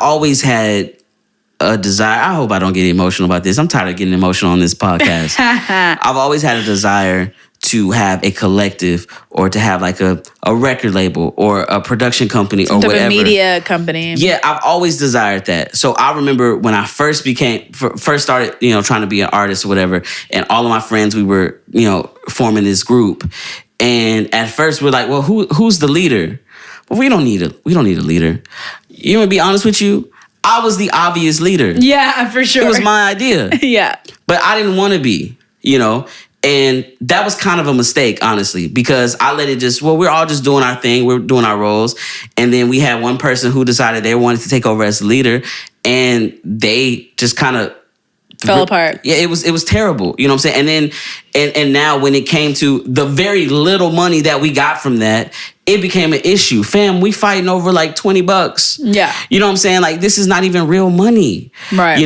always had a desire. I hope I don't get emotional about this. I'm tired of getting emotional on this podcast. I've always had a desire to have a collective or to have like a record label or a production company or whatever. A media company. Yeah, I've always desired that. So I remember when I first started, trying to be an artist or whatever, and all of my friends, we were, forming this group. And at first we're like, well, who's the leader? Well, we don't need a leader. You want to be honest with you? I was the obvious leader. Yeah, for sure. It was my idea. Yeah. But I didn't want to be, And that was kind of a mistake, honestly, because I let it we're all just doing our thing. We're doing our roles. And then we had one person who decided they wanted to take over as the leader, and they just kind of fell apart. Yeah, it was terrible. You know what I'm saying? And then, and now when it came to the very little money that we got from that, it became an issue. Fam, we fighting over like $20. Yeah. You know what I'm saying? Like, this is not even real money. Right.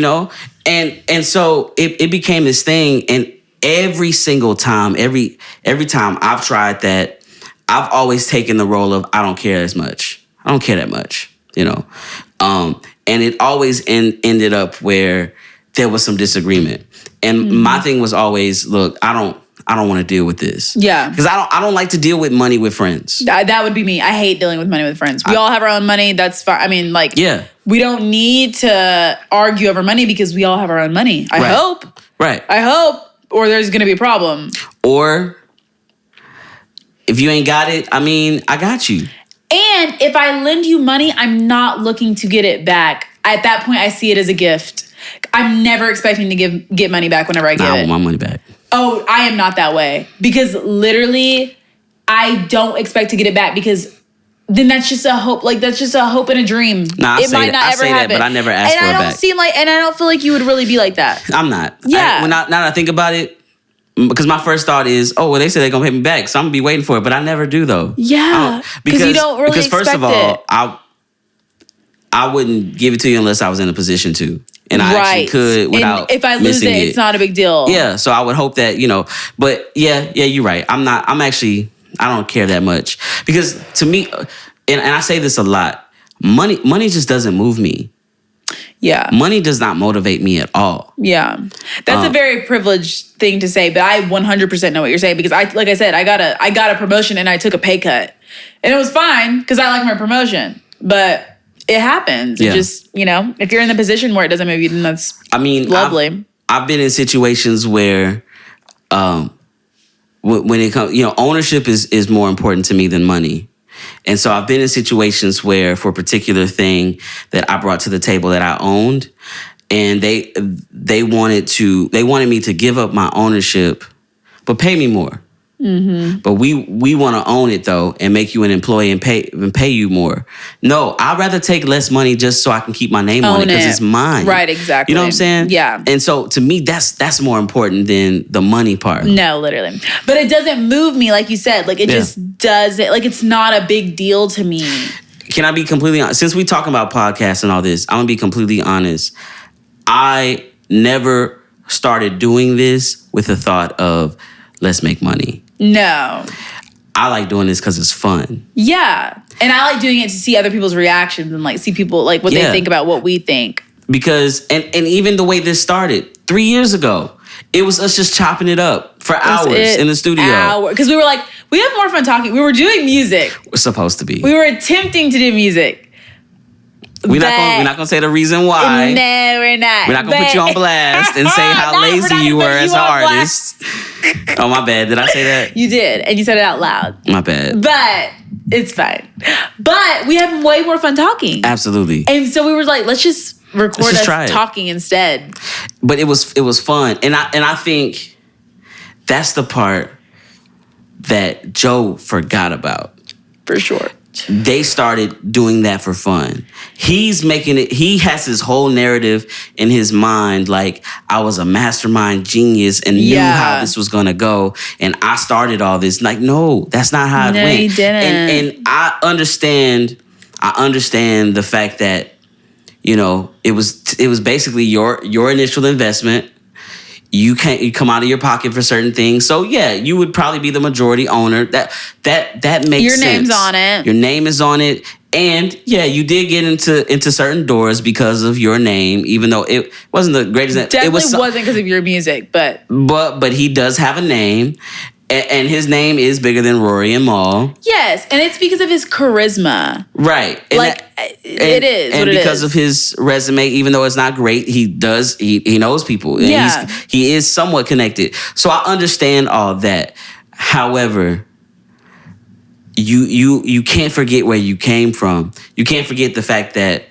And so it became this thing. And every single time, every time I've tried that, I've always taken the role of, I don't care as much. I don't care that much, And it always ended up where there was some disagreement. And my thing was always, look, I don't want to deal with this. Yeah. Because I don't like to deal with money with friends. That would be me. I hate dealing with money with friends. We all have our own money. That's fine. I mean, yeah. We don't need to argue over money because we all have our own money. I hope. Right. I hope. Or there's going to be a problem. Or if you ain't got it, I got you. And if I lend you money, I'm not looking to get it back. At that point, I see it as a gift. I'm never expecting to get money back whenever I get it. I want my money back. Oh, I am not that way. Because literally, I don't expect to get it back because then that's just a hope. Like, that's just a hope and a dream. Nah, it might not ever happen. But I never asked for it back. And I don't feel like you would really be like that. I'm not. Yeah. Now that I think about it, because my first thought is, oh, well, they said they're going to pay me back, so I'm going to be waiting for it. But I never do, though. Yeah. Because you don't really expect it. Because first of all, I wouldn't give it to you unless I was in a position to. And I actually could without if I lose it, it's not a big deal. Yeah, so I would hope that, but yeah, you're right. I don't care that much. Because to me, and I say this a lot, money just doesn't move me. Yeah. Money does not motivate me at all. Yeah. That's a very privileged thing to say, but I 100% know what you're saying because like I said, I got a promotion and I took a pay cut. And it was fine because I like my promotion. But it happens. Yeah. It just, if you're in the position where it doesn't move you, then that's lovely. I've been in situations where when it comes, ownership is more important to me than money. And so I've been in situations where for a particular thing that I brought to the table that I owned, and they wanted me to give up my ownership, but pay me more. Mm-hmm. But we want to own it though and make you an employee and pay you more. No, I'd rather take less money just so I can keep my name on it because it's mine. Right, exactly. You know what I'm saying? Yeah. And so to me, that's more important than the money part. No, literally. But it doesn't move me like you said. Like it just doesn't. Like it's not a big deal to me. Can I be completely honest? Since we talking about podcasts and all this, I'm gonna be completely honest. I never started doing this with the thought of let's make money. No. I like doing this because it's fun. Yeah. And I like doing it to see other people's reactions and like see people like what they think about what we think. Because, and even the way this started 3 years ago, it was us just chopping it up for hours in the studio. Because we were like, we have more fun talking. We were doing music. We're supposed to be. We were attempting to do music. We're not gonna say the reason why. No, we're not. We're not gonna put you on blast and say how lazy you were as an artist. Oh, my bad. Did I say that? You did, and you said it out loud. My bad. But it's fine. But we have way more fun talking. Absolutely. And so we were like, let's just record us talking instead. But it was fun, and I think that's the part that Joe forgot about. For sure. They started doing that for fun. He's making it, he has his whole narrative in his mind, like I was a mastermind genius and knew how this was gonna go. And I started all this. Like, no, that's not how it went. No, you didn't. And I understand the fact that, it was basically your initial investment. You come out of your pocket for certain things. So yeah, you would probably be the majority owner. That makes sense. Your name's on it. Your name is on it. And yeah, you did get into certain doors because of your name, even though it wasn't the greatest. Definitely wasn't because of your music, but he does have a name, and his name is bigger than Rory and Mal. Yes, and it's because of his charisma, right? It is, and because of his resume, even though it's not great, he knows people. And he is somewhat connected. So I understand all that. However, you can't forget where you came from. You can't forget the fact that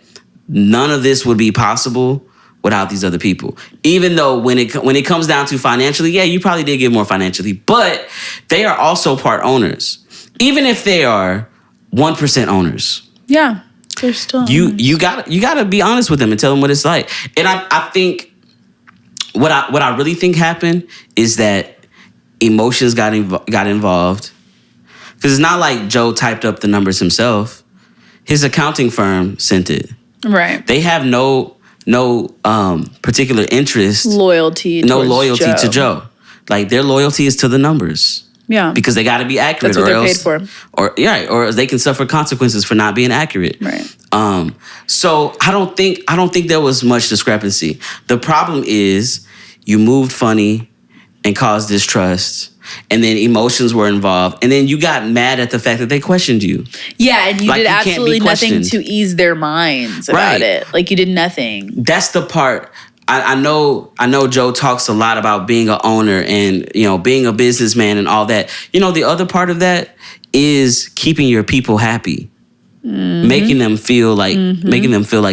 none of this would be possible without these other people. Even though when it comes down to financially, yeah, you probably did give more financially, but they are also part owners. Even if they are 1% owners. Yeah, they're still you gotta be honest with them and tell them what it's like. And I think what I really think happened is that emotions got involved. Because it's not like Joe typed up the numbers himself. His accounting firm sent it. Right. They have no particular interest. Loyalty to Joe. Like, their loyalty is to the numbers. Yeah. Because they got to be accurate. That's what they're paid for. Or they can suffer consequences for not being accurate. Right. So I don't think there was much discrepancy. The problem is you moved funny and caused distrust. And then emotions were involved. And then you got mad at the fact that they questioned you. Yeah, and you did absolutely nothing to ease their minds about it. Like, you did nothing. That's the part. I know Joe talks a lot about being an owner and, being a businessman and all that. The other part of that is keeping your people happy. Mm-hmm. Making them feel like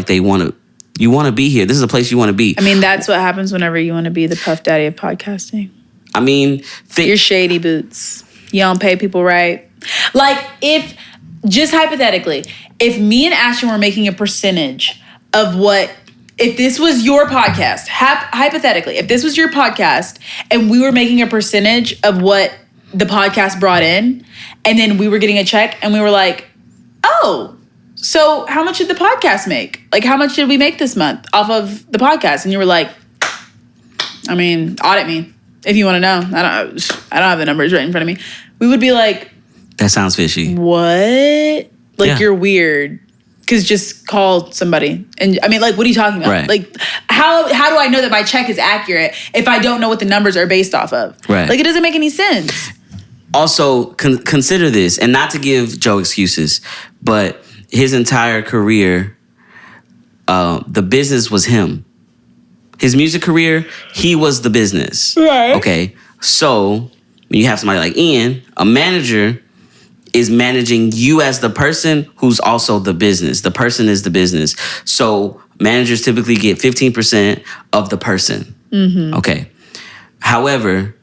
you want to be here. This is a place you want to be. I mean, that's what happens whenever you want to be the Puff Daddy of podcasting. I mean, you're shady boots. You don't pay people right. Like, just hypothetically, if me and Ashton were making a percentage of if this was your podcast, hypothetically, if this was your podcast and we were making a percentage of what the podcast brought in, and then we were getting a check and we were like, oh, so how much did the podcast make? Like, how much did we make this month off of the podcast? And you were like, I mean, audit me. If you want to know, I don't have the numbers right in front of me. We would be like, that sounds fishy. What? Like, you're weird. Because just call somebody. And I mean, like, what are you talking about? Right. Like, how do I know that my check is accurate if I don't know what the numbers are based off of? Right. Like, it doesn't make any sense. Also, consider this, and not to give Joe excuses, but his entire career, the business was him. His music career, he was the business. Right. Okay. So when you have somebody like Ian, a manager is managing you as the person who's also the business. The person is the business. So managers typically get 15% of the person. Mm-hmm. Okay. However,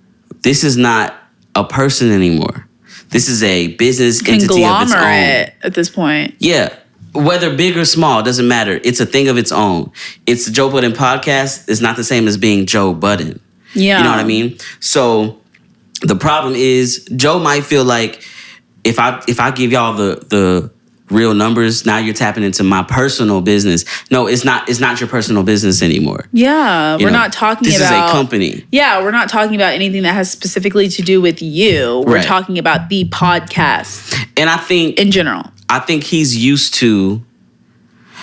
this is not a person anymore. This is a business entity of its own. At this point. Yeah. Whether big or small, doesn't matter. It's a thing of its own. It's the Joe Budden podcast. It's not the same as being Joe Budden. Yeah. You know what I mean? So the problem is Joe might feel like if I give y'all the real numbers, now you're tapping into my personal business. No, it's not your personal business anymore. Yeah. We're not talking about... This is a company. Yeah, we're not talking about anything that has specifically to do with you. We're talking about the podcast. And I think... in general. I think he's used to,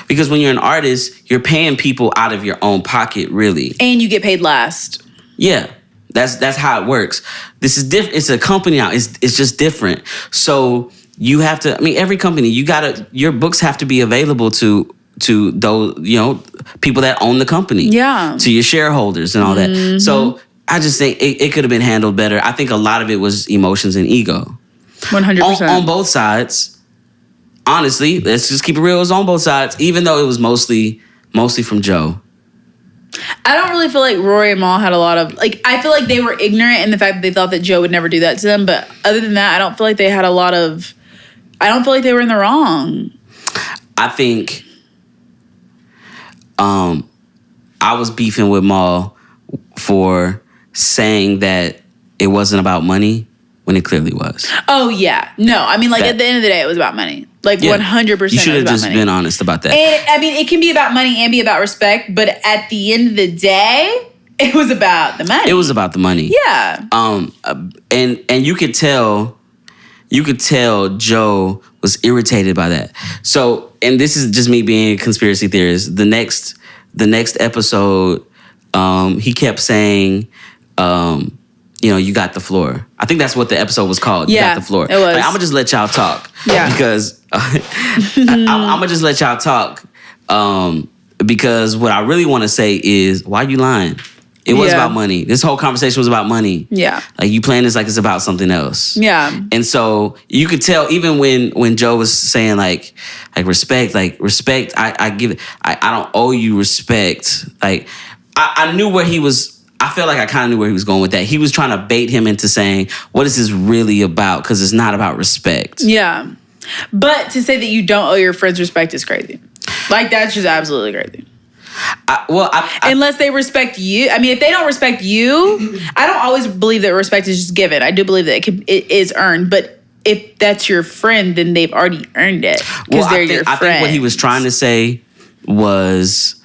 because when you're an artist, you're paying people out of your own pocket, really. And you get paid last. Yeah, that's how it works. This is different. It's a company now. It's just different. So you have to. I mean, every company, your books have to be available to those people that own the company. Yeah. To your shareholders and all that. So I just think it could have been handled better. I think a lot of it was emotions and ego. 100%. On both sides. Honestly, let's just keep it real. It was on both sides, even though it was mostly from Joe. I don't really feel like Rory and Mal had a lot of... Like, I feel like they were ignorant in the fact that they thought that Joe would never do that to them. But other than that, I don't feel like they had a lot of... I don't feel like they were in the wrong. I think I was beefing with Mal for saying that it wasn't about money when it clearly was. Oh, yeah. No, I mean, like, at the end of the day, it was about money. Like, 100%. You should have just been honest about that. And, I mean, it can be about money and be about respect, but at the end of the day, it was about the money. It was about the money. Yeah. And you could tell Joe was irritated by that. So, and this is just me being a conspiracy theorist. The next episode, he kept saying, you got the floor. I think that's what the episode was called. Yeah, you got the floor. it was. Like, I'm gonna just let y'all talk. Yeah. Because I'm gonna just let y'all talk. Because what I really want to say is, why are you lying? It was about money. This whole conversation was about money. Yeah. Like, you playing this like it's about something else. Yeah. And so you could tell, even when Joe was saying like respect, I don't owe you respect. Like, I knew where he was. I felt like I kind of knew where he was going with that. He was trying to bait him into saying, what is this really about? Because it's not about respect. Yeah. But to say that you don't owe your friends respect is crazy. Like, that's just absolutely crazy. Unless they respect you. I mean, if they don't respect you, I don't always believe that respect is just given. I do believe that it is earned. But if that's your friend, then they've already earned it because they're your friend. I think what he was trying to say was,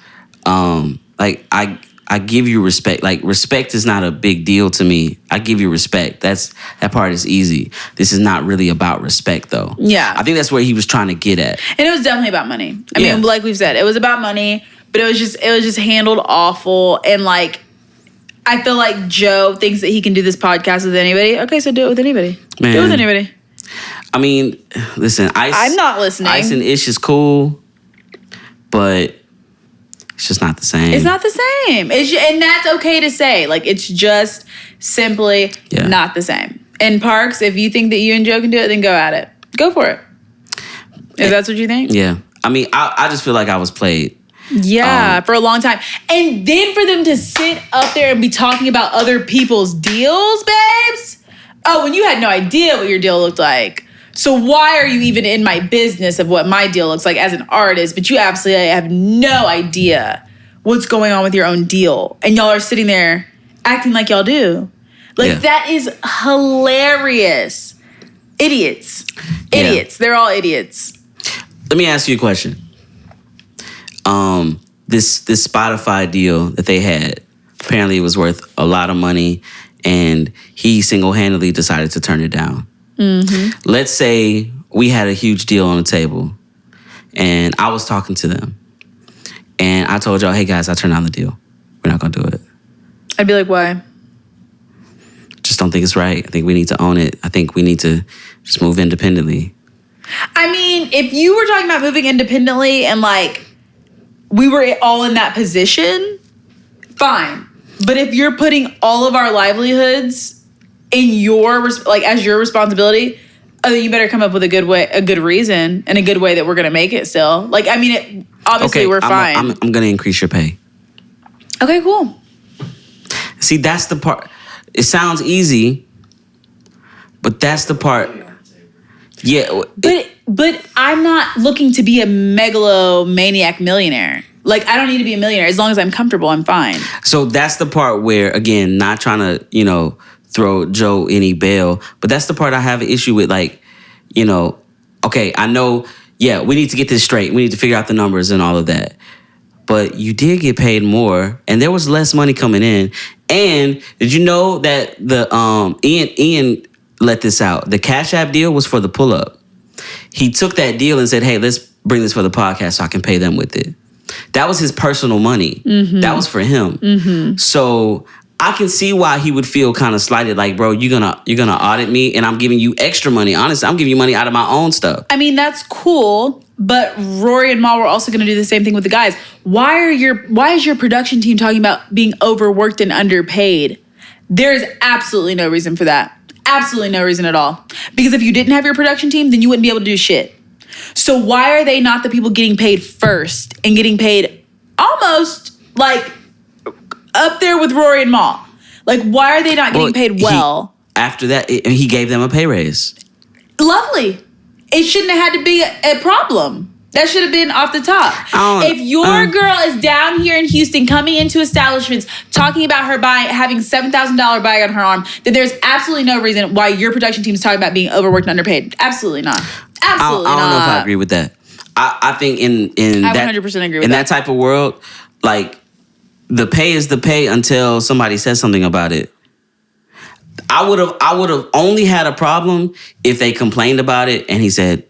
I give you respect. Like, respect is not a big deal to me. I give you respect. That part is easy. This is not really about respect, though. Yeah. I think that's where he was trying to get at. And it was definitely about money. I mean, like we've said, it was about money, but it was just handled awful. And like, I feel like Joe thinks that he can do this podcast with anybody. Okay, so do it with anybody. Man. Do it with anybody. I mean, listen, I'm not listening. Ice and Ish is cool, but it's just not the same. It's not the same. And that's okay to say. Like, it's just simply not the same. And Parks, if you think that you and Joe can do it, then go at it. Go for it. If that's what you think. Yeah. I mean, I just feel like I was played. Yeah, for a long time. And then for them to sit up there and be talking about other people's deals, babes. Oh, and you had no idea what your deal looked like. So why are you even in my business of what my deal looks like as an artist? But you absolutely have no idea what's going on with your own deal. And y'all are sitting there acting like y'all do. Like, that is hilarious. Idiots. Idiots. They're all idiots. Let me ask you a question. This Spotify deal that they had, apparently it was worth a lot of money, and he single-handedly decided to turn it down. Mm-hmm. Let's say we had a huge deal on the table and I was talking to them and I told y'all, hey guys, I turned down the deal. We're not going to do it. I'd be like, why? Just don't think it's right. I think we need to own it. I think we need to just move independently. I mean, if you were talking about moving independently and like we were all in that position, fine. But if you're putting all of our livelihoods in your as your responsibility, then you better come up with a good reason, and a good way that we're gonna make it still. Like, I mean, obviously we're fine. I'm gonna increase your pay. Okay, cool. See, that's the part. It sounds easy, but that's the part. Yeah, but I'm not looking to be a megalomaniac millionaire. Like, I don't need to be a millionaire. As long as I'm comfortable, I'm fine. So that's the part where, again, not trying to, throw Joe any bail, but that's the part I have an issue with. Like, okay, I know, we need to get this straight. We need to figure out the numbers and all of that. But you did get paid more, and there was less money coming in. And did you know that the Ian let this out? The Cash App deal was for the pull-up. He took that deal and said, hey, let's bring this for the podcast so I can pay them with it. That was his personal money. Mm-hmm. That was for him. Mm-hmm. So I can see why he would feel kind of slighted. Like, bro, you're gonna audit me, and I'm giving you extra money. Honestly, I'm giving you money out of my own stuff. I mean, that's cool. But Rory and Mal were also going to do the same thing with the guys. Why is your production team talking about being overworked and underpaid? There is absolutely no reason for that. Absolutely no reason at all. Because if you didn't have your production team, then you wouldn't be able to do shit. So why are they not the people getting paid first and getting paid almost like up there with Rory and Mal? Like, why are they not getting paid well? After that, he gave them a pay raise. Lovely. It shouldn't have had to be a problem. That should have been off the top. If your girl is down here in Houston coming into establishments talking about her having $7,000 bag on her arm, then there's absolutely no reason why your production team is talking about being overworked and underpaid. Absolutely not. Absolutely not. I don't know if I agree with that. I think I that 100% agree with in that type of world, like, the pay is the pay until somebody says something about it. I would have only had a problem if they complained about it and he said,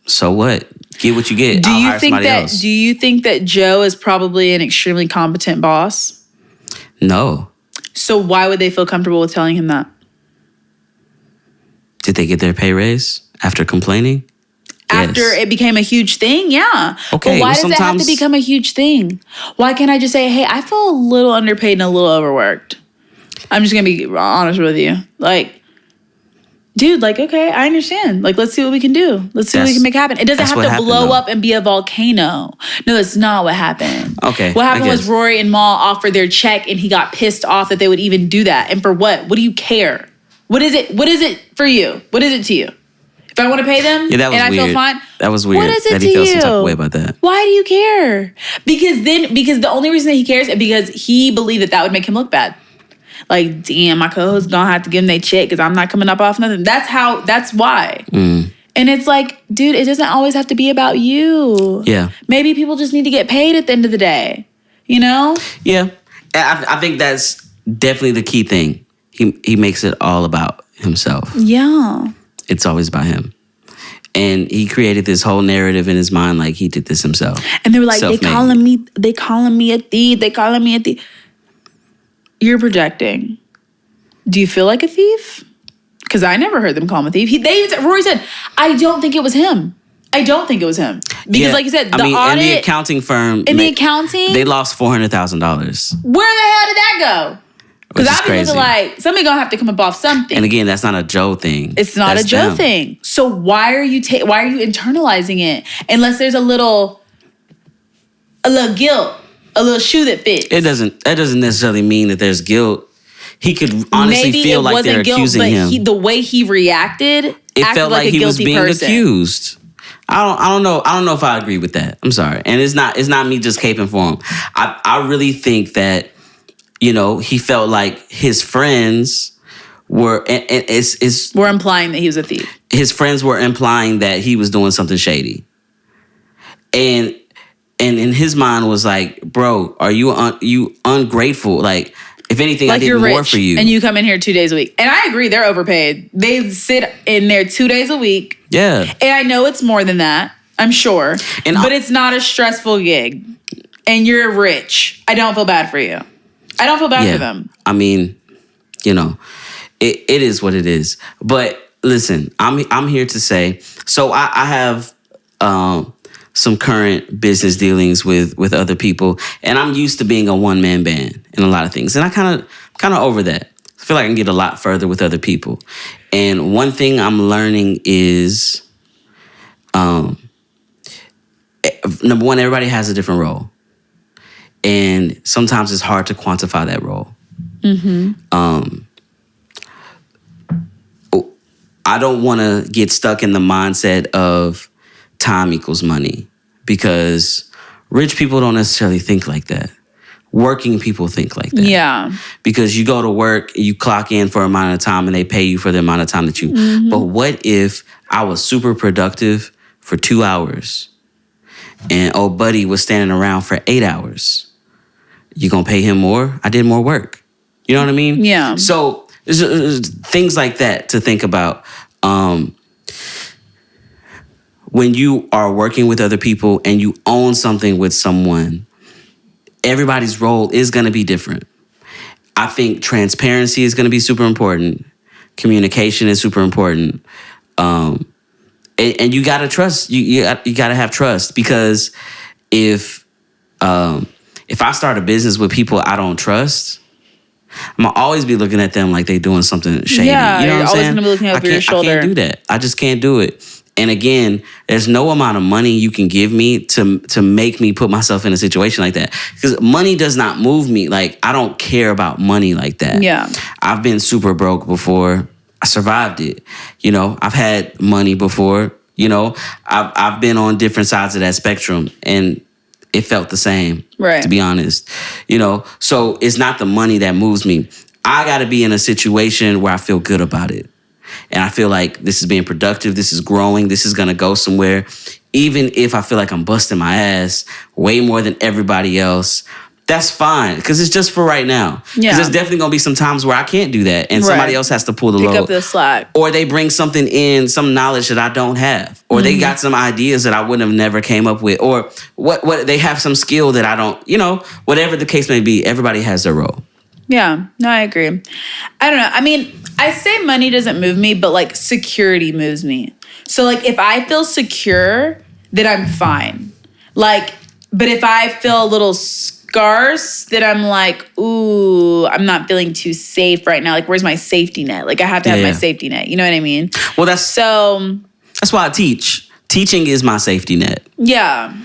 So what? Get what you get. Do I'll you hire think somebody that? else. Do you think that Joe is probably an extremely competent boss? No. So why would they feel comfortable with telling him that? Did they get their pay raise after complaining? After Yes. it became a huge thing, yeah. Okay, But why well, does it have to sometimes- become a huge thing? Why can't I just say, hey, I feel a little underpaid and a little overworked? I'm just gonna be honest with you. Like, dude, like, okay, I understand. Like, let's see what we can do. Let's see what we can make happen. It doesn't that's have what to happened, blow though. up and be a volcano. No, that's not what happened. Okay, What happened I was guess. Rory and Mal offered their check and he got pissed off that they would even do that. And for what? What do you care? What is it? What is it for you? What is it to you? If I want to pay them Yeah, that was and I weird. feel fine. That was weird. What is it that to he felt you? some type of way about that. Why do you care? Because the only reason that he cares is because he believed that would make him look bad. Like, damn, my co-host gonna have to give them their check because I'm not coming up off nothing. That's why. And it's like, dude, it doesn't always have to be about you. Yeah. Maybe people just need to get paid at the end of the day. You know? Yeah. I think that's definitely the key thing. He makes it all about himself. Yeah. It's always about him. And he created this whole narrative in his mind like he did this himself. And they were like, Self-made. they calling me a thief. They calling me a thief. You're projecting. Do you feel like a thief? Because I never heard them call him a thief. Rory said, I don't think it was him. I don't think it was him. Because Yeah. like you said, the and audit, the accounting firm. the accounting, They lost $400,000. where the hell did that go? Because Which is I've been looking crazy. like, somebody gonna have to come up off something. And again, that's not a Joe thing. It's not That's a Joe them. thing. So why are you internalizing it? Unless there's a little guilt, a little shoe that fits. That doesn't necessarily mean that there's guilt. He could honestly Maybe feel it like wasn't they're guilt, accusing but him. the way he reacted, It acted felt like a he was guilty being person. accused. I don't know if I agree with that. I'm sorry. And it's not me just caping for him. I really think that, he felt like his friends were We're implying that he was a thief. his friends were implying that he was doing something shady. And in his mind was like, bro, are you ungrateful? Like, if anything, Like I did you're more rich for you. and you come in here 2 days a week. And I agree, they're overpaid. They sit in there 2 days a week. Yeah. And I know it's more than that, I'm sure. But it's not a stressful gig. And you're rich. I don't feel bad for you. I don't feel bad for them. I mean, it is what it is. But listen, I'm here to say, so I have some current business dealings with other people, and I'm used to being a one-man band in a lot of things. And I kind of over that. I feel like I can get a lot further with other people. And one thing I'm learning is number one, everybody has a different role. And sometimes it's hard to quantify that role. I don't want to get stuck in the mindset of time equals money, because rich people don't necessarily think like that. Working people think like that. Yeah. Because you go to work, you clock in for an amount of time, and they pay you for the amount of time that you... But what if I was super productive for 2 hours and old buddy was standing around for 8 hours? You gonna pay him more? I did more work. You know what I mean? Yeah. So there's things like that to think about. When you are working with other people and you own something with someone, everybody's role is going to be different. I think transparency is going to be super important. Communication is super important. And you got to trust. You got to have trust, because if I start a business with people I don't trust, I'm gonna always be looking at them like they doing something shady. Yeah, you know what you're I'm always saying? gonna be looking over your shoulder. I can't do that. I just can't do it. And again, there's no amount of money you can give me to make me put myself in a situation like that. Because money does not move me. Like, I don't care about money like that. Yeah. I've been super broke before. I survived it. I've had money before. I've been on different sides of that spectrum, and it felt the same, right? To be honest, so it's not the money that moves me. I got to be in a situation where I feel good about it. And I feel like this is being productive. This is growing. This is going to go somewhere. Even if I feel like I'm busting my ass way more than everybody else, that's fine because it's just for right now. Because Yeah. there's definitely going to be some times where I can't do that and somebody else has to pull the load. Pick up the slack. Or they bring something in, some knowledge that I don't have. Or they got some ideas that I wouldn't have never came up with. Or what they have some skill that I don't, whatever the case may be, everybody has their role. Yeah, no, I agree. I don't know. I mean, I say money doesn't move me, but like security moves me. So like if I feel secure, then I'm fine. Like, but if I feel a little scarce, then I'm like, ooh, I'm not feeling too safe right now. Like, where's my safety net? Like I have to have my safety net. You know what I mean? Well, that's why I teach. Teaching is my safety net. Yeah.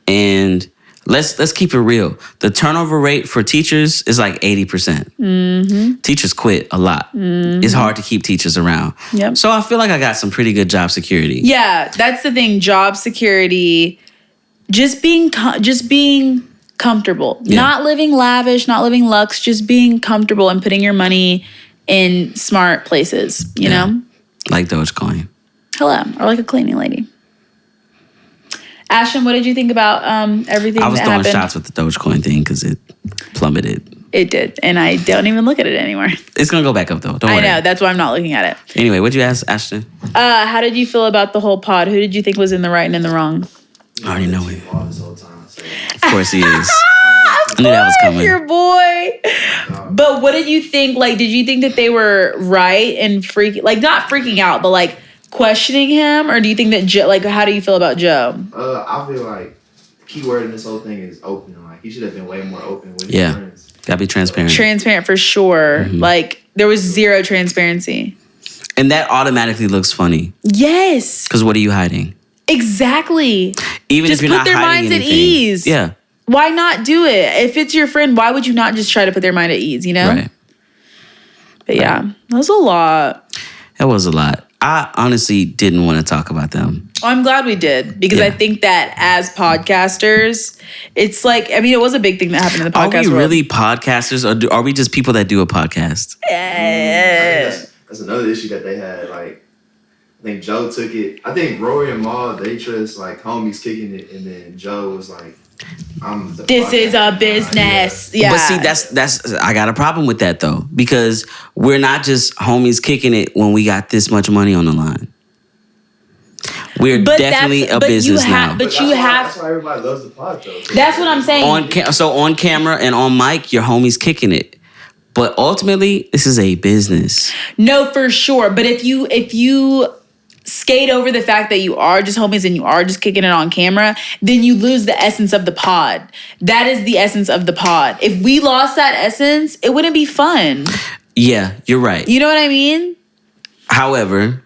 And let's keep it real. The turnover rate for teachers is like 80%. Mm-hmm. Teachers quit a lot. Mm-hmm. It's hard to keep teachers around. Yep. So I feel like I got some pretty good job security. Yeah, that's the thing. Job security, just being comfortable, not living lavish, not living luxe, just being comfortable and putting your money in smart places. You know, like Dogecoin. Hello, or like a cleaning lady. Ashton, what did you think about everything that happened? I was throwing shots with the Dogecoin thing because it plummeted. It did, and I don't even look at it anymore. It's going to go back up, though. Don't worry. I know, that's why I'm not looking at it. Anyway, what'd you ask, Ashton? How did you feel about the whole pod? Who did you think was in the right and in the wrong? I already know it. Of course he is. I knew that was coming. Your boy. But what did you think? Like, did you think that they were right and not freaking out, but like questioning him? Or do you think that Joe, like, how do you feel about Joe? I feel like the key word in this whole thing is open. Like, he should have been way more open with his friends. Gotta be transparent. Transparent for sure. Mm-hmm. Like, there was zero transparency. And that automatically looks funny. Yes. Because what are you hiding? Exactly. Even just if you're put not their hiding minds anything. at ease. Yeah. Why not do it? If it's your friend, why would you not just try to put their mind at ease, you know? Right. But yeah, that was a lot. That was a lot. I honestly didn't want to talk about them. Oh, I'm glad we did because I think that as podcasters, it's like, I mean, it was a big thing that happened in the podcast world. Are we world. really podcasters or are we just people that do a podcast? That's another issue that they had. Like, I think Joe took it. I think Rory and Maul, they just like homies kicking it, and then Joe was like, this is a business. Yeah. But see, that's I got a problem with that though, because we're not just homies kicking it when we got this much money on the line. We're definitely a business now. That's why everybody loves the pod though. That's what I'm saying. On camera and on mic, your homies kicking it. But ultimately, this is a business. No, for sure. But if you skate over the fact that you are just homies and you are just kicking it on camera, then you lose the essence of the pod. That is the essence of the pod. If we lost that essence, it wouldn't be fun. Yeah, you're right. You know what I mean? However,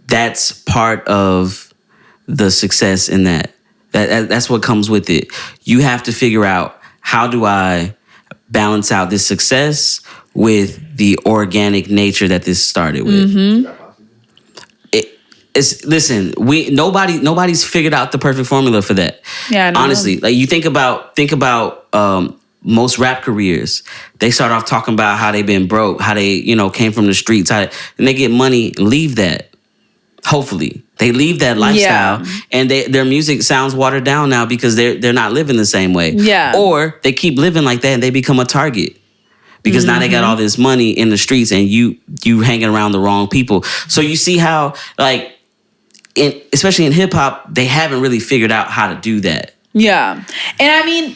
that's part of the success in that. That's what comes with it. You have to figure out, how do I balance out this success with the organic nature that this started with? Mm-hmm. Listen, nobody's figured out the perfect formula for that. Yeah, honestly, like you think about most rap careers. They start off talking about how they've been broke, how they came from the streets, and they get money, leave that. Hopefully, they leave that lifestyle, and their music sounds watered down now because they're not living the same way. Yeah, or they keep living like that and they become a target. Because now they got all this money in the streets and you hanging around the wrong people. So you see how, like, especially in hip hop, they haven't really figured out how to do that. Yeah. And I mean,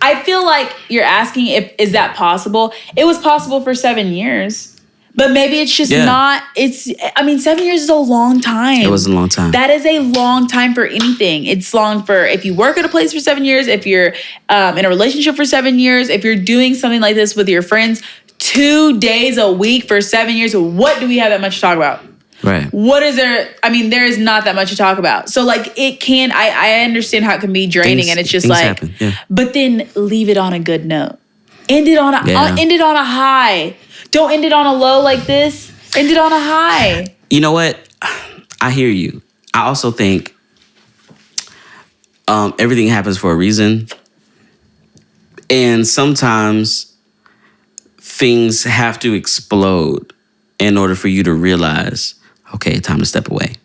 I feel like you're asking is that possible? It was possible for 7 years. But maybe it's just not, 7 years is a long time. It was a long time. That is a long time for anything. It's long for if you work at a place for 7 years, if you're in a relationship for 7 years, if you're doing something like this with your friends 2 days a week for 7 years, what do we have that much to talk about? Right. What is there? I mean, there is not that much to talk about. So like it can, I understand how it can be draining and it's just like, happen. Yeah. But then leave it on a good note. End it on a high. Don't end it on a low like this. End it on a high. You know what? I hear you. I also think everything happens for a reason. And sometimes things have to explode in order for you to realize, okay, time to step away.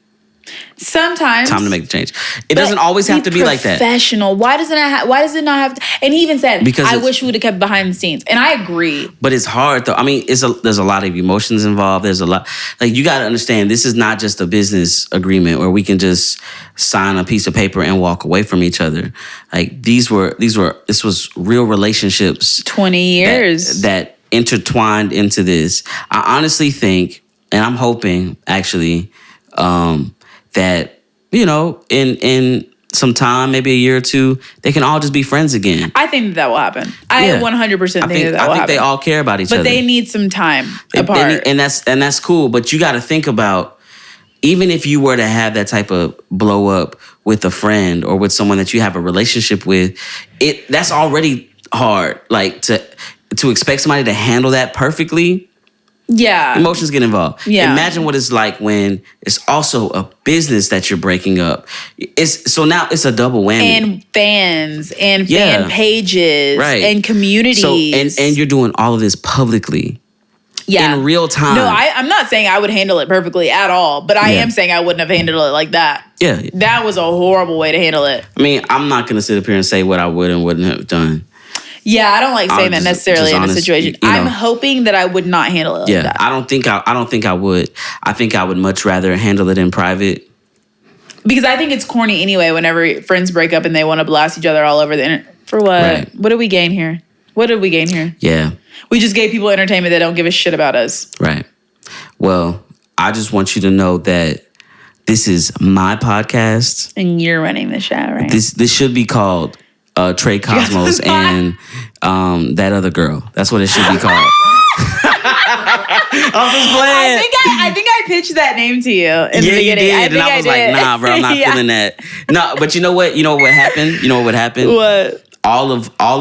Sometimes. Time to make the change. It doesn't always have to be like that. Professional. Why does it not have to? And he even said, Because I wish we would have kept behind the scenes. And I agree. But it's hard though. I mean, there's a lot of emotions involved. There's a lot. Like, you got to understand, this is not just a business agreement where we can just sign a piece of paper and walk away from each other. Like, this was real relationships. 20 years. That intertwined into this. I honestly think, and I'm hoping actually, that, you know, in some time, maybe a year or two, they can all just be friends again. I think that will happen. I 100% think that will happen. I think they all care about each other. But they need some time apart. And that's cool. But you got to think about, even if you were to have that type of blow up with a friend or with someone that you have a relationship with, that's already hard. Like, to expect somebody to handle that perfectly. Yeah. Emotions get involved. Yeah. Imagine what it's like when it's also a business that you're breaking up. So now it's a double whammy. And fans and fan pages and communities. So and you're doing all of this publicly. Yeah. In real time. No, I'm not saying I would handle it perfectly at all, but I am saying I wouldn't have handled it like that. Yeah. That was a horrible way to handle it. I mean, I'm not going to sit up here and say what I would and wouldn't have done. Yeah, I don't like saying that necessarily in a situation. I'm hoping that I would not handle it like that. I don't think I would. I think I would much rather handle it in private. Because I think it's corny anyway whenever friends break up and they want to blast each other all over the internet. For what? Right. What did we gain here? Yeah. We just gave people entertainment that don't give a shit about us. Right. Well, I just want you to know that this is my podcast. And you're running the show, right? This should be called TRE COSMOS and that other girl. That's what it should be called. I'm just playing. I think I pitched that name to you in the beginning. You did. I was like, nah, bro, I'm not feeling that. No, but you know what? You know what happened? What? All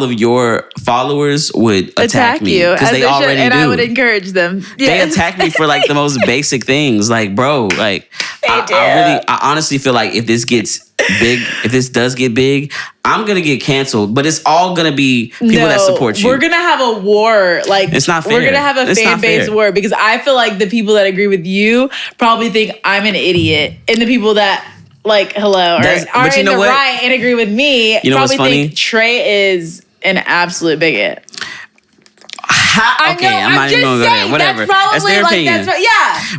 of your followers would attack me you because they already and do. I would encourage them. Yes. They attack me for like the most basic things. Like, bro, like I honestly feel like if this gets big, if this does get big, I'm gonna get canceled. But it's all gonna be people that support you. We're gonna have a war. Like, it's not fair. We're gonna have a fan base war because I feel like the people that agree with you probably think I'm an idiot, and the people that are in the right and agree with me probably think Trey is an absolute bigot. I'm not even gonna go there. Whatever. That's their opinion.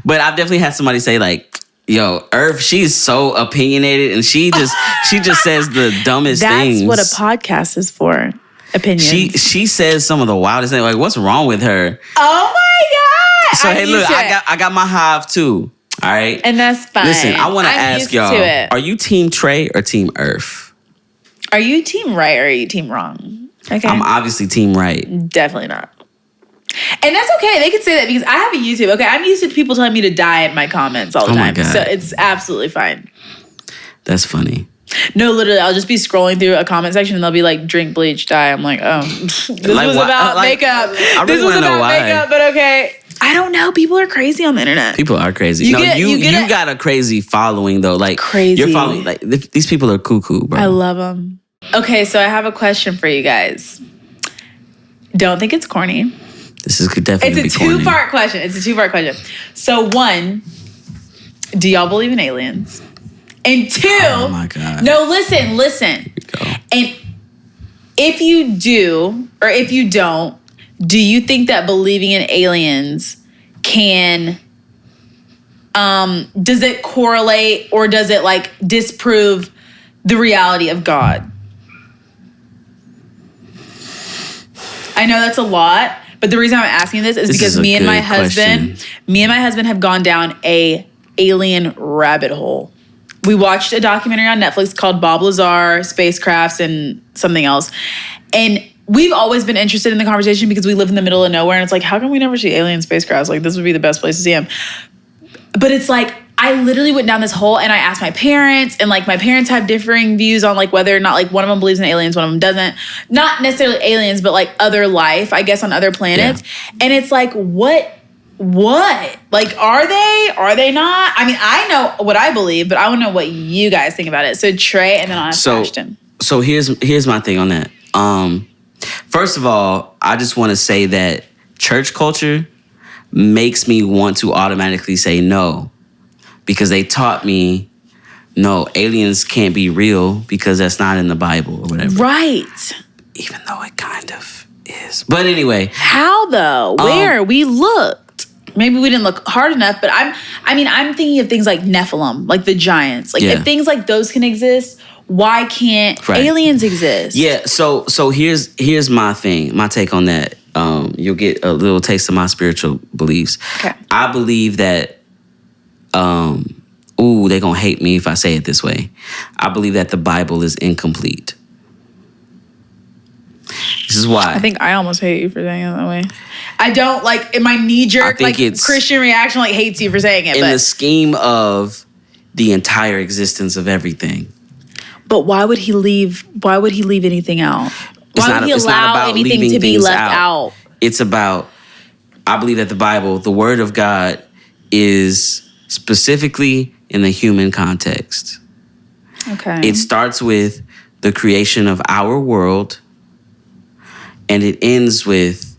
But I've definitely had somebody say like, yo, Earf, she's so opinionated and she just says the dumbest things. That's what a podcast is for. Opinions. She says some of the wildest things. Like, what's wrong with her? Oh my God. So hey, look, I got my hive too. All right. And that's fine. Listen, I want to ask y'all, are you team Trey or team Earf? Are you team right or are you team wrong? Okay. I'm obviously team right. Definitely not. And that's okay. They can say that because I have a YouTube. Okay, I'm used to people telling me to die in my comments all the time. So it's absolutely fine. That's funny. No, literally, I'll just be scrolling through a comment section and they'll be like, drink bleach, die. I'm like, oh, this was about makeup. This was about makeup, but okay. I don't know. People are crazy on the internet. People are crazy. You got a crazy following though. Like, crazy. You're following, like, these people are cuckoo, bro. I love them. Okay, so I have a question for you guys. Don't think it's corny. This is definitely It's a two-part question. So 1, do y'all believe in aliens? And 2, oh my God. No, listen. And if you do, or if you don't, do you think that believing in aliens can, does it correlate or does it like disprove the reality of God? I know that's a lot, but the reason I'm asking this is because me and my husband have gone down a alien rabbit hole. We watched a documentary on Netflix called Bob Lazar, Spacecrafts, and something else. And we've always been interested in the conversation because we live in the middle of nowhere. And it's like, how come we never see alien spacecrafts? Like, this would be the best place to see them. But it's like, I literally went down this hole and I asked my parents, and like my parents have differing views on like whether or not like one of them believes in aliens, one of them doesn't. Not necessarily aliens, but like other life, I guess, on other planets. Yeah. And it's like, what? Like, are they not? I mean, I know what I believe, but I want to know what you guys think about it. So Trey, and then I'll ask Ashton. So here's my thing on that. First of all, I just want to say that church culture makes me want to automatically say no, because they taught me no, aliens can't be real because that's not in the Bible or whatever. Right. Even though it kind of is. But anyway. How though? Where? We looked. Maybe we didn't look hard enough, but I'm thinking of things like Nephilim, like the giants. Like if things like those can exist, why can't aliens exist? Yeah, so here's my thing, my take on that. You'll get a little taste of my spiritual beliefs. Okay. I believe that they're gonna hate me if I say it this way. I believe that the Bible is incomplete. This is why. I think I almost hate you for saying it that way. I don't like in my knee-jerk like Christian reaction like hates you for saying it. In the scheme of the entire existence of everything. But why would he leave anything out? Why would he allow anything to be left out? It's about, I believe that the Bible, the Word of God, is specifically in the human context. Okay. It starts with the creation of our world, and it ends with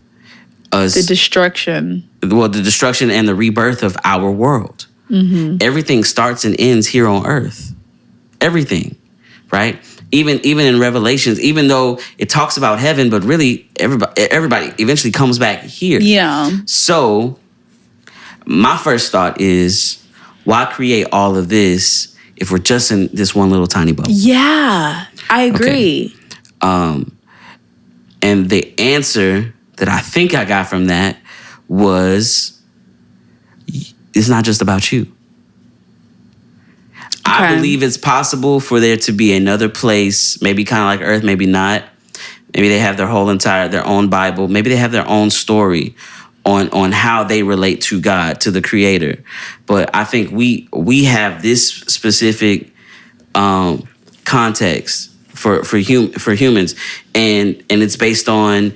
us. The destruction. Well, the destruction and the rebirth of our world. Mm-hmm. Everything starts and ends here on earth. Everything, right? Even in Revelations, even though it talks about heaven, but really everybody eventually comes back here. Yeah. So my first thought is, why create all of this if we're just in this one little tiny bubble? Yeah, I agree. Okay. And the answer that I think I got from that was, it's not just about you. Okay. I believe it's possible for there to be another place, maybe kind of like Earth, maybe not. Maybe they have their own Bible. Maybe they have their own story on how they relate to God, to the Creator. But I think we have this specific context for humans, and it's based on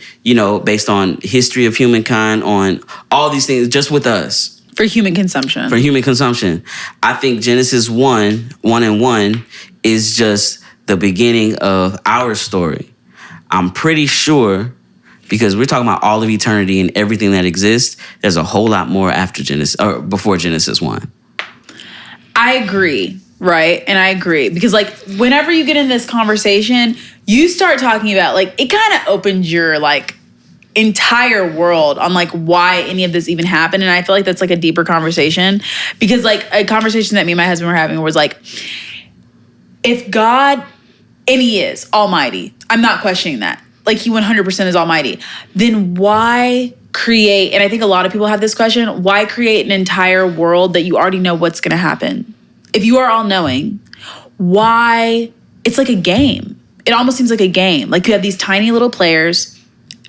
history of humankind, on all these things, just with us. For human consumption. I think Genesis 1:1 is just the beginning of our story. I'm pretty sure, because we're talking about all of eternity and everything that exists, there's a whole lot more after Genesis or before Genesis 1. I agree, right? And I agree. Because like whenever you get in this conversation, you start talking about like it kind of opens your like entire world on like why any of this even happened. And I feel like that's like a deeper conversation, because like a conversation that me and my husband were having was like, if God, and he is almighty, I'm not questioning that, like he 100% is almighty, then why create, and I think a lot of people have this question, why create an entire world that you already know what's going to happen? If you are all knowing, why? It's like a game. It almost seems like a game. Like you have these tiny little players,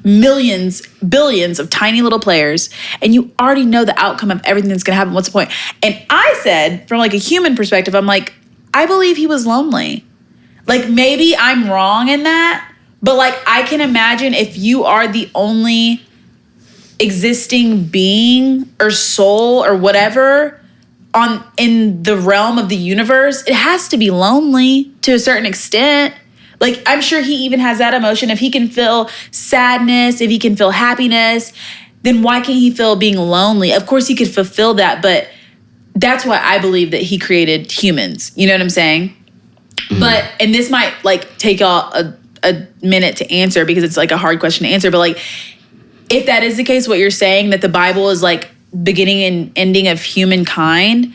millions, billions of tiny little players, and you already know the outcome of everything that's going to happen. What's the point? And I said, from like a human perspective, I'm like, I believe he was lonely. Like maybe I'm wrong in that, but like I can imagine if you are the only existing being or soul or whatever in the realm of the universe, it has to be lonely to a certain extent. Like, I'm sure he even has that emotion. If he can feel sadness, if he can feel happiness, then why can't he feel being lonely? Of course he could fulfill that, but that's why I believe that he created humans. You know what I'm saying? Mm-hmm. But, and this might like take y'all a minute to answer because it's like a hard question to answer, but like, if that is the case, what you're saying, that the Bible is like beginning and ending of humankind,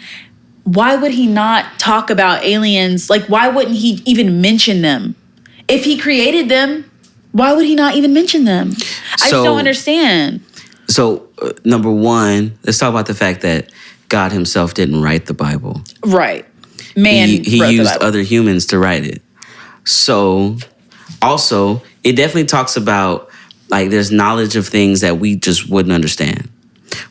why would he not talk about aliens? Like, why wouldn't he even mention them? If he created them, why would he not even mention them? I just don't understand. So, number one, let's talk about the fact that God himself didn't write the Bible. Right. Man, he used other humans to write it. So, also, it definitely talks about, like, there's knowledge of things that we just wouldn't understand.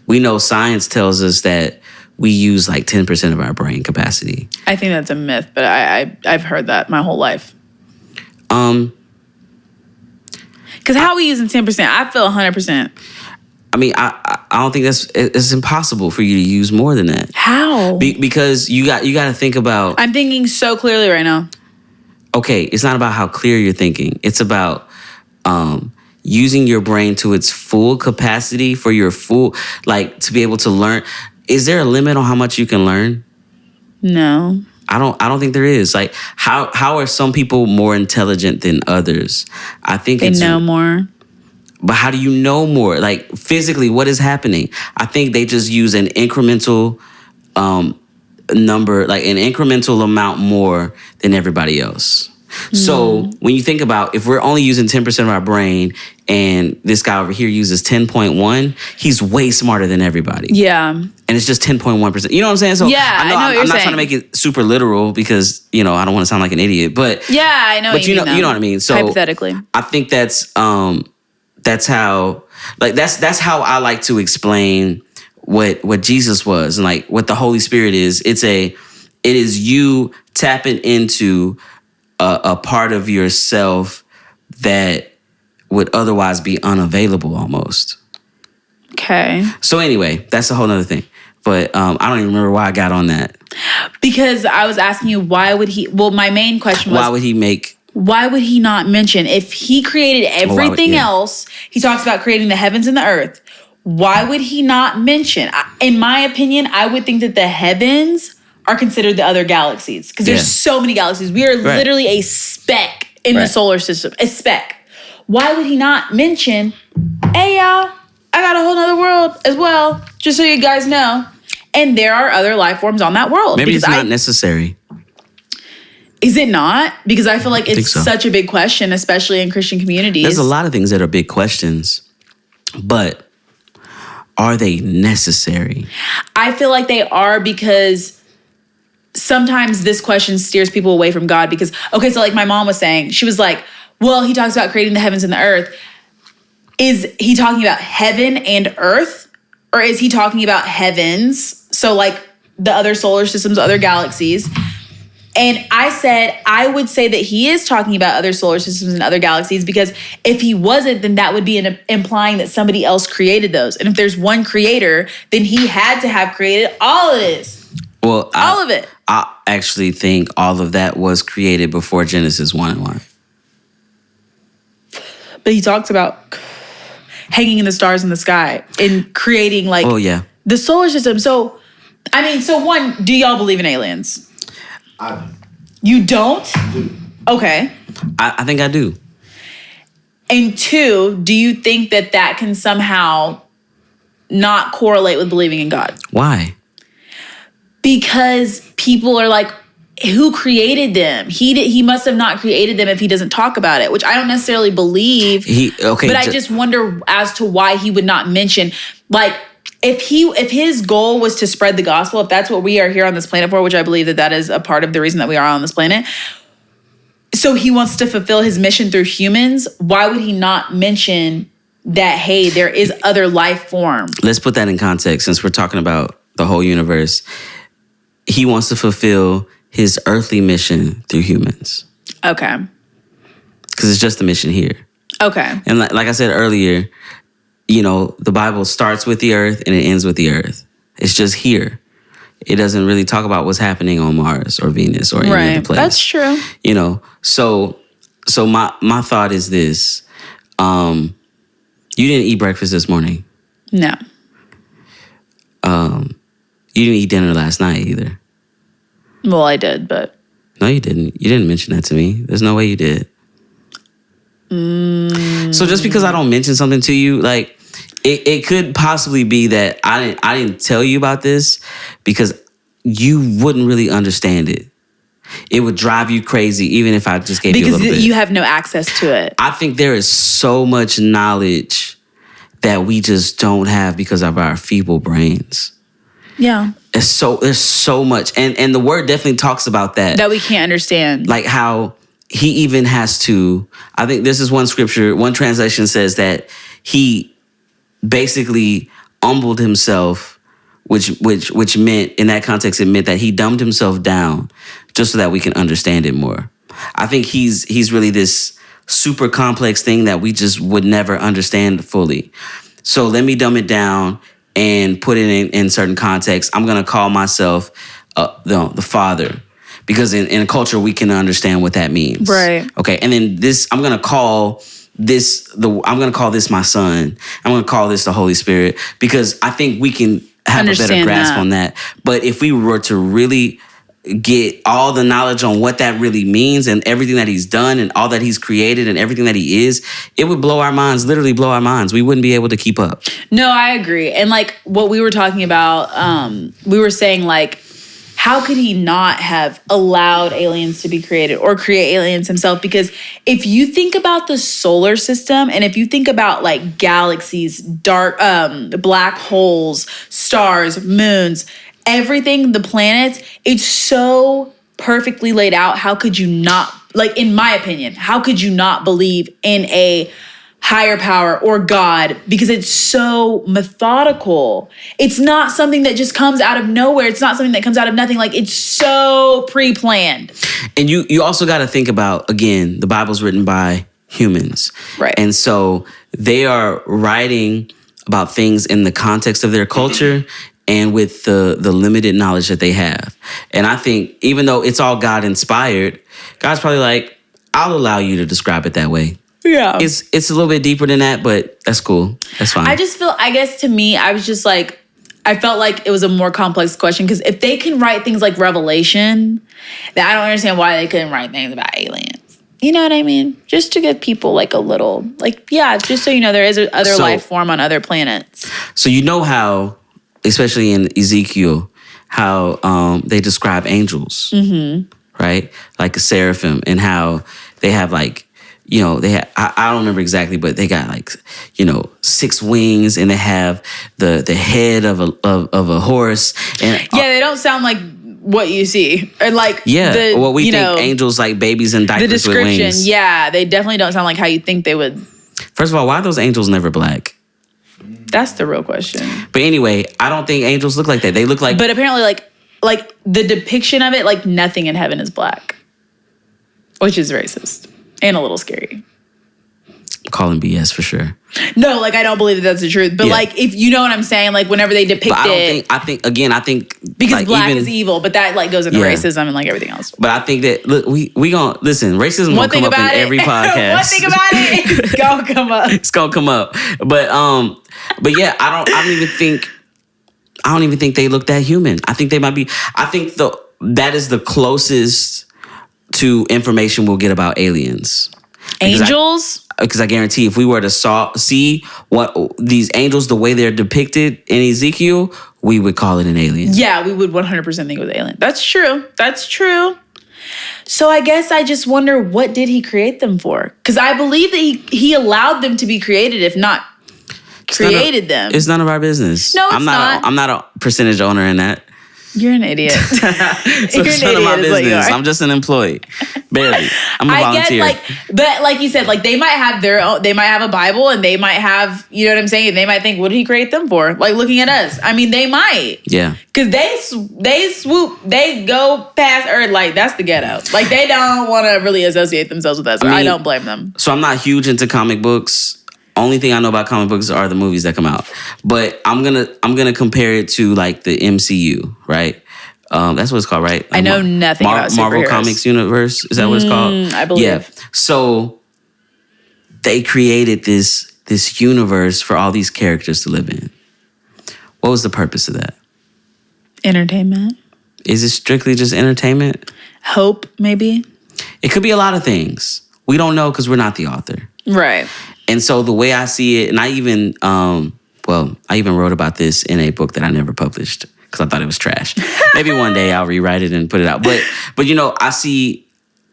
We know science tells us that we use, like, 10% of our brain capacity. I think that's a myth, but I've heard that my whole life. Because how are we using 10%? I feel 100%. I mean, I don't think it's impossible for you to use more than that. How? Because you got to think about. I'm thinking so clearly right now. Okay, it's not about how clear you're thinking. It's about using your brain to its full capacity for your full, like, to be able to learn. Is there a limit on how much you can learn? No. I don't think there is. Like, how are some people more intelligent than others? I think They know more. But how do you know more? Like, physically, what is happening? I think they just use an incremental number, like an incremental amount more than everybody else. So when you think about, if we're only using 10% of our brain and this guy over here uses 10.1, he's way smarter than everybody. Yeah. And it's just 10.1%. You know what I'm saying? So Yeah, I know what you're I'm not saying. trying to make it super literal because, I don't want to sound like an idiot. But Yeah, I know. But you know what I mean. So hypothetically, I think that's how, like, that's how I like to explain what Jesus was and like what the Holy Spirit is. It is you tapping into a part of yourself that would otherwise be unavailable almost. okay. So anyway, that's a whole nother thing. But I don't even remember why I got on that. Because I was asking you, why would he? Well, my main question was, Why would he not mention, if he created everything else, he talks about creating the heavens and the earth. Why would he not mention? In my opinion, I would think that the heavens are considered the other galaxies because there's so many galaxies. We are literally a speck in the solar system, a speck. Why would he not mention, hey, y'all, I got a whole other world as well, just so you guys know. And there are other life forms on that world. Maybe it's not necessary. Is it not? Because I feel like it's such a big question, especially in Christian communities. There's a lot of things that are big questions, but are they necessary? I feel like they are, because sometimes this question steers people away from God because, okay, so like my mom was saying, she was like, well, he talks about creating the heavens and the earth. Is he talking about heaven and earth? Or is he talking about heavens? So like the other solar systems, other galaxies. And I said, I would say that he is talking about other solar systems and other galaxies, because if he wasn't, then that would be implying that somebody else created those. And if there's one creator, then he had to have created all of this. Well, all of it. I actually think all of that was created before Genesis 1:1. But he talks about hanging in the stars in the sky and creating like the solar system. So, I mean, one, do y'all believe in aliens? You don't? Okay. I think I do. And two, do you think that can somehow not correlate with believing in God? Why? Because people are like, who created them? He must have not created them if he doesn't talk about it, which I don't necessarily believe. But I just wonder as to why he would not mention, like, if his goal was to spread the gospel, if that's what we are here on this planet for, which I believe that is a part of the reason that we are on this planet. So he wants to fulfill his mission through humans. Why would he not mention that, hey, there is other life form? Let's put that in context since we're talking about the whole universe. He wants to fulfill his earthly mission through humans. Okay. Because it's just the mission here. Okay. And like I said earlier, the Bible starts with the earth and it ends with the earth. It's just here. It doesn't really talk about what's happening on Mars or Venus or any other place. That's true. So my thought is this. You didn't eat breakfast this morning. No. You didn't eat dinner last night either. Well, I did, but... No, you didn't. You didn't mention that to me. There's no way you did. So just because I don't mention something to you, like, it could possibly be that I didn't tell you about this because you wouldn't really understand it. It would drive you crazy even if I just gave you a little bit. Because you have no access to it. I think there is so much knowledge that we just don't have because of our feeble brains. Yeah. There's so much. And the word definitely talks about that. That we can't understand. Like how he even has to, I think this is one scripture, one translation says that he basically humbled himself, which meant, in that context, it meant that he dumbed himself down just so that we can understand it more. I think he's really this super complex thing that we just would never understand fully. So let me dumb it down and put it in certain contexts. I'm going to call myself the Father, because in a culture we can understand what that means. Right. Okay. And then I'm going to call this my Son. I'm going to call this the Holy Spirit, because I think we can have a better grasp on that. But if we were to really get all the knowledge on what that really means and everything that he's done and all that he's created and everything that he is, it would blow our minds, literally blow our minds. We wouldn't be able to keep up. No, I agree. And like what we were talking about, we were saying like, how could he not have allowed aliens to be created or create aliens himself? Because if you think about the solar system and if you think about like galaxies, dark, black holes, stars, moons, everything, the planets, it's so perfectly laid out. How could you not, like in my opinion, how could you not believe in a higher power or God? Because it's so methodical. It's not something that just comes out of nowhere. It's not something that comes out of nothing. Like it's so pre-planned. And you also got to think about, again, the Bible's written by humans. Right. And so they are writing about things in the context of their culture and with the limited knowledge that they have. And I think even though it's all God inspired, God's probably like, I'll allow you to describe it that way. Yeah. It's a little bit deeper than that, but that's cool. That's fine. I just feel, I guess to me, I was just like, I felt like it was a more complex question because if they can write things like Revelation, then I don't understand why they couldn't write things about aliens. You know what I mean? Just to give people like a little, like, yeah, just so you know, there is other life form on other planets. So you know how, especially in Ezekiel, how they describe angels, right? Like a seraphim, and how they have like, you know, they have, I don't remember exactly, but they got like, you know, 6 wings, and they have the head of a horse. And yeah, they don't sound like what you see, or like what we think angels like babies in diapers the description. With wings. Yeah, they definitely don't sound like how you think they would. First of all, why are those angels never black? That's the real question. But anyway, I don't think angels look like that. They look like, but apparently, like the depiction of it, like nothing in heaven is black, which is racist and a little scary. I'm calling BS for sure. No, like I don't believe that that's the truth. But like, if you know what I'm saying, like whenever they depict it, I think because like, black is evil, but that like goes into racism and like everything else. But I think that look, we gonna listen. Racism gonna come up in every podcast. One thing about it, it's gonna come up. It's gonna come up. But yeah, I don't even think they look that human. I think they might be. I think that is the closest to information we'll get about aliens. Angels. Because I guarantee if we were to see what these angels, the way they're depicted in Ezekiel, we would call it an alien. Yeah, we would 100% think it was alien. That's true. That's true. So I guess I just wonder, what did he create them for? Because I believe that he allowed them to be created, if not created them. It's none of our business. No, it's not. I'm not a percentage owner in that. You're an idiot. So it's none of my business. I'm just an employee. Barely. I'm a volunteer. I guess, but like you said, like they might have their own, they might have a Bible, and they might have, you know what I'm saying? They might think, what did he create them for? Like looking at us. I mean, they might. Yeah. Because they swoop, they go past Earth, like that's the ghetto. Like they don't want to really associate themselves with us. I don't blame them. So I'm not huge into comic books. Only thing I know about comic books are the movies that come out. But I'm gonna compare it to like the MCU, right? That's what it's called, right? Like I know nothing about superheroes. Marvel Comics Universe. Is that what it's called? I believe. Yeah. So they created this universe for all these characters to live in. What was the purpose of that? Entertainment. Is it strictly just entertainment? Hope, maybe. It could be a lot of things. We don't know because we're not the author. Right. And so the way I see it, and I even wrote about this in a book that I never published because I thought it was trash. Maybe one day I'll rewrite it and put it out. But you know, I see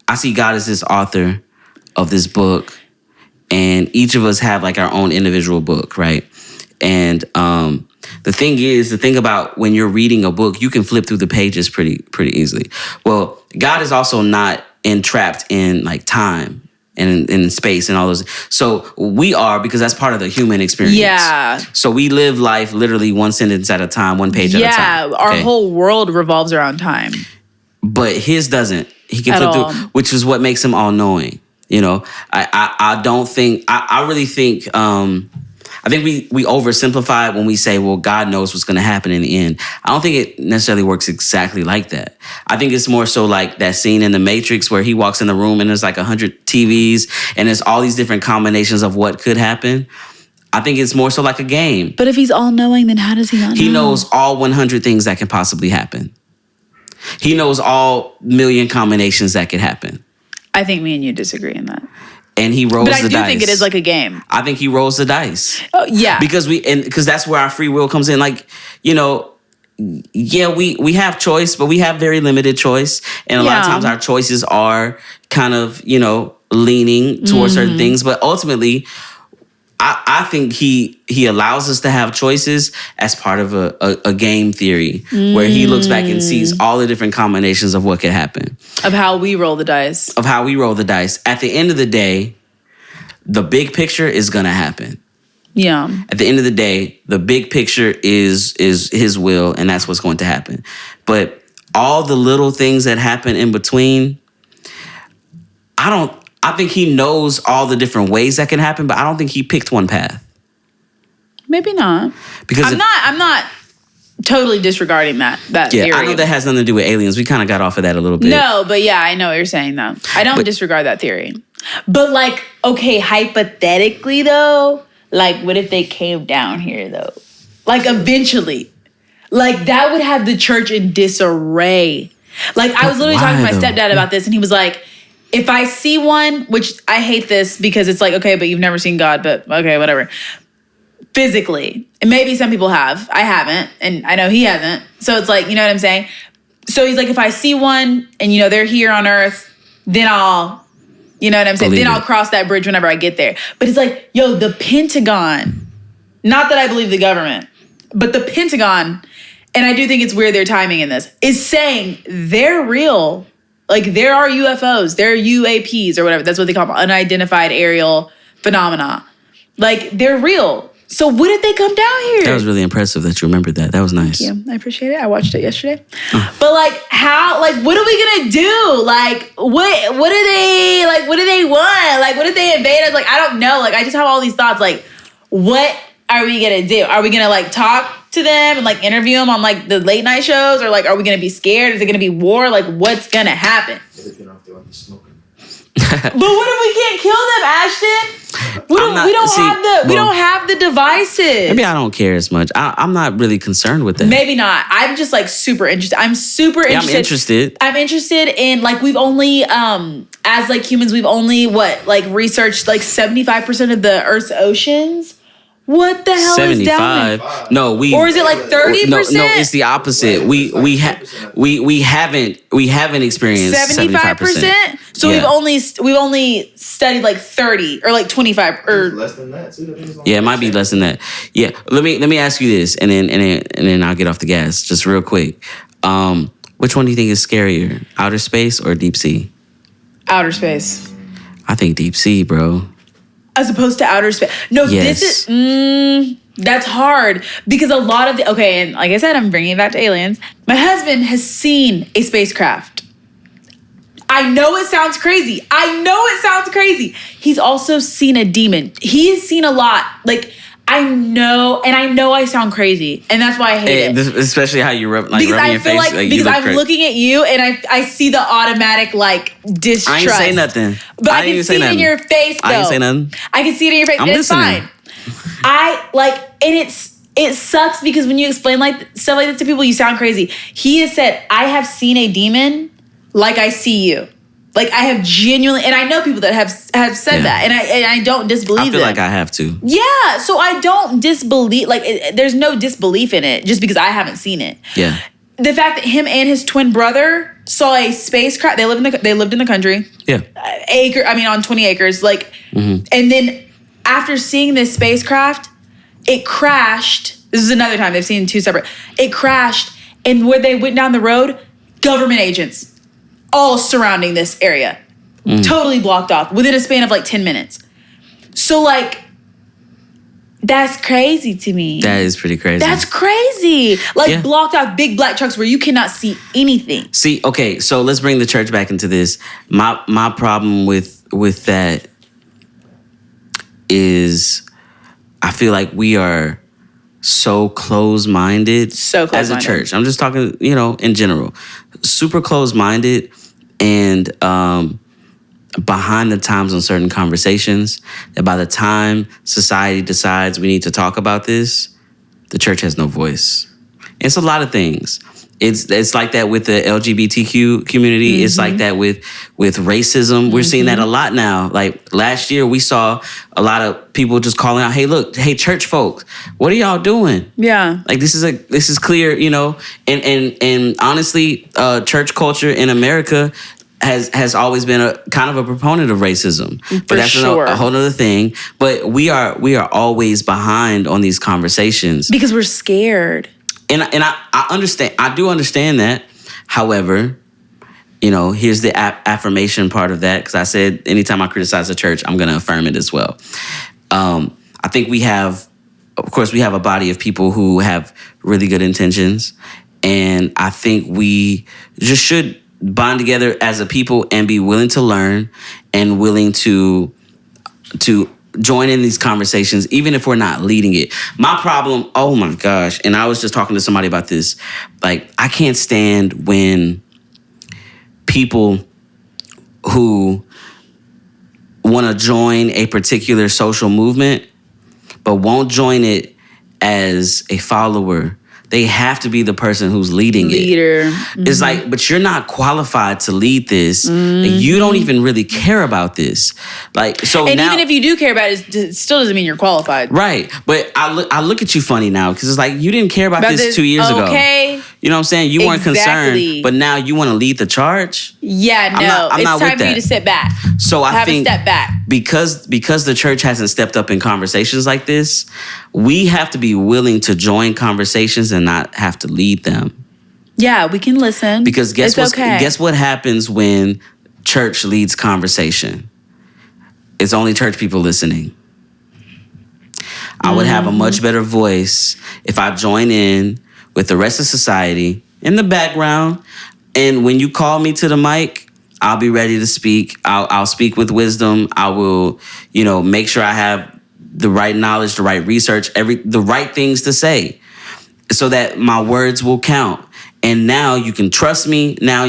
God as this author of this book, and each of us have like our own individual book, right? And the thing about when you're reading a book, you can flip through the pages pretty easily. Well, God is also not entrapped in like time and in space and all those. So we are, because that's part of the human experience. Yeah. So we live life literally one sentence at a time, one page at a time. Yeah, our whole world revolves around time. But his doesn't. He can flip through, which is what makes him all-knowing. You know, I really think I think we oversimplify it when we say, well, God knows what's going to happen in the end. I don't think it necessarily works exactly like that. I think it's more so like that scene in The Matrix where he walks in the room and there's like 100 TVs and there's all these different combinations of what could happen. I think it's more so like a game. But if he's all-knowing, then how does he not know? He knows all 100 things that can possibly happen. He knows all million combinations that could happen. I think me and you disagree in that. And he rolls the dice. But I do think it is like a game. I think he rolls the dice. Oh, yeah. Because that's where our free will comes in. Like, you know, yeah, we have choice, but we have very limited choice. And a lot of times our choices are kind of, you know, leaning towards certain things. But ultimately, I think he allows us to have choices as part of a game theory where he looks back and sees all the different combinations of what could happen. Of how we roll the dice. At the end of the day, the big picture is going to happen. Yeah. At the end of the day, the big picture is his will, and that's what's going to happen. But all the little things that happen in between, I think he knows all the different ways that can happen, but I don't think he picked one path. Maybe not. Because I'm not totally disregarding that theory. I know that has nothing to do with aliens. We kind of got off of that a little bit. No, but yeah, I know what you're saying though. I don't disregard that theory. But like, okay, hypothetically though, like what if they came down here though? Like eventually. Like that would have the church in disarray. Like I was literally talking to my stepdad about this and he was like, if I see one, which I hate this because it's like, okay, but you've never seen God, but okay, whatever. Physically. And maybe some people have. I haven't. And I know he hasn't. So it's like, you know what I'm saying? So he's like, if I see one and, you know, they're here on earth, then I'll, you know what I'm saying? Then I'll cross that bridge whenever I get there. But it's like, yo, the Pentagon, not that I believe the government, but the Pentagon, and I do think it's weird their timing in this, is saying they're real. Like, there are UFOs, there are UAPs or whatever. That's what they call them, unidentified aerial phenomena. Like, they're real. So what if they come down here? That was really impressive that you remembered that. That was nice. Thank you. I appreciate it. I watched it yesterday. But, like, how, like, what are we going to do? Like, what do they, like, what do they want? Like, what if they invade us? Like, I don't know. Like, I just have all these thoughts. Like, what are we going to do? Are we going to, like, talk to them and like interview them on like the late night shows, or like are we gonna be scared? Is it gonna be war? Like what's gonna happen? But what if we can't kill them, Ashton? We don't have the devices. Maybe I don't care as much. I'm not really concerned with that. Maybe not. I'm just like super interested. I'm interested. I'm interested in like we've only as like humans we've only researched like 75% of the Earth's oceans. What the hell 75? Is down there? No, or is it like 30%? No, it's the opposite. We haven't experienced 75%. So we've only studied like 30 or like 25 or less than that too. Yeah, it might be less than that. Yeah, let me ask you this, and then I'll get off the gas just real quick. Which one do you think is scarier, outer space or deep sea? Outer space. I think deep sea, bro. As opposed to outer space. No, yes. This is, that's hard because a lot of and like I said, I'm bringing it back to aliens. My husband has seen a spacecraft. I know it sounds crazy. He's also seen a demon. He's seen a lot. Like, I know I sound crazy, and that's why I hate it. Especially how you rub your face. Because I'm looking at you, and I see the automatic like distrust. I ain't say nothing. But I can see it in your face. Though. I ain't say nothing. I can see it in your face. I'm listening. It's fine. And it sucks because when you explain like stuff like that to people, you sound crazy. He has said, "I have seen a demon, like I see you." Like I have genuinely, and I know people that have said that, and I don't disbelieve them. I feel like I have to. Yeah, so I don't disbelieve. Like there's no disbelief in it just because I haven't seen it. Yeah. The fact that him and his twin brother saw a spacecraft. They lived in the country. Yeah. On 20 acres. Like, and then after seeing this spacecraft, it crashed. This is another time they've seen two separate. It crashed, and where they went down the road, government agents. All surrounding this area. Totally blocked off within a span of like 10 minutes. So like, that's crazy to me. That is pretty crazy. That's crazy. Like blocked off big black trucks where you cannot see anything. See, okay, so let's bring the church back into this. My problem with that is I feel like we are so close-minded as a church. I'm just talking, in general. Super close-minded and behind the times on certain conversations that by the time society decides we need to talk about this, the church has no voice. It's a lot of things. It's like that with the LGBTQ community. It's like that with racism. We're seeing that a lot now. Like last year, we saw a lot of people just calling out, hey, church folks, what are y'all doing? Yeah. Like this is clear, you know. And honestly, church culture in America has always been a kind of a proponent of racism. But that's a whole other thing. But we are always behind on these conversations because we're scared. And I understand. I do understand that. However, you know, here's the affirmation part of that, because I said anytime I criticize a church, I'm going to affirm it as well. I think we have a body of people who have really good intentions, and I think we just should bond together as a people and be willing to learn and willing to join in these conversations, even if we're not leading it. My problem, oh my gosh, and I was just talking to somebody about this, like, I can't stand when people who want to join a particular social movement but won't join it as a follower. They have to be the person who's leading it. It's like, but you're not qualified to lead this. Like, you don't even really care about this. Like, so and now, even if you do care about it, it still doesn't mean you're qualified. Right. But I look at you funny now, because it's like, you didn't care about this 2 years ago. Okay. You know what I'm saying? You weren't concerned, but now you want to lead the charge? Yeah, no. I'm not it's time with for you that. to sit back. So I think have a step back. Because the church hasn't stepped up in conversations like this, we have to be willing to join conversations and not have to lead them. Yeah, we can listen. Because guess what happens when church leads conversation? It's only church people listening. I would have a much better voice if I join in with the rest of society in the background. And when you call me to the mic, I'll be ready to speak. I'll speak with wisdom. I will, make sure I have the right knowledge, the right research, the right things to say, so that my words will count. And now you can trust me. Now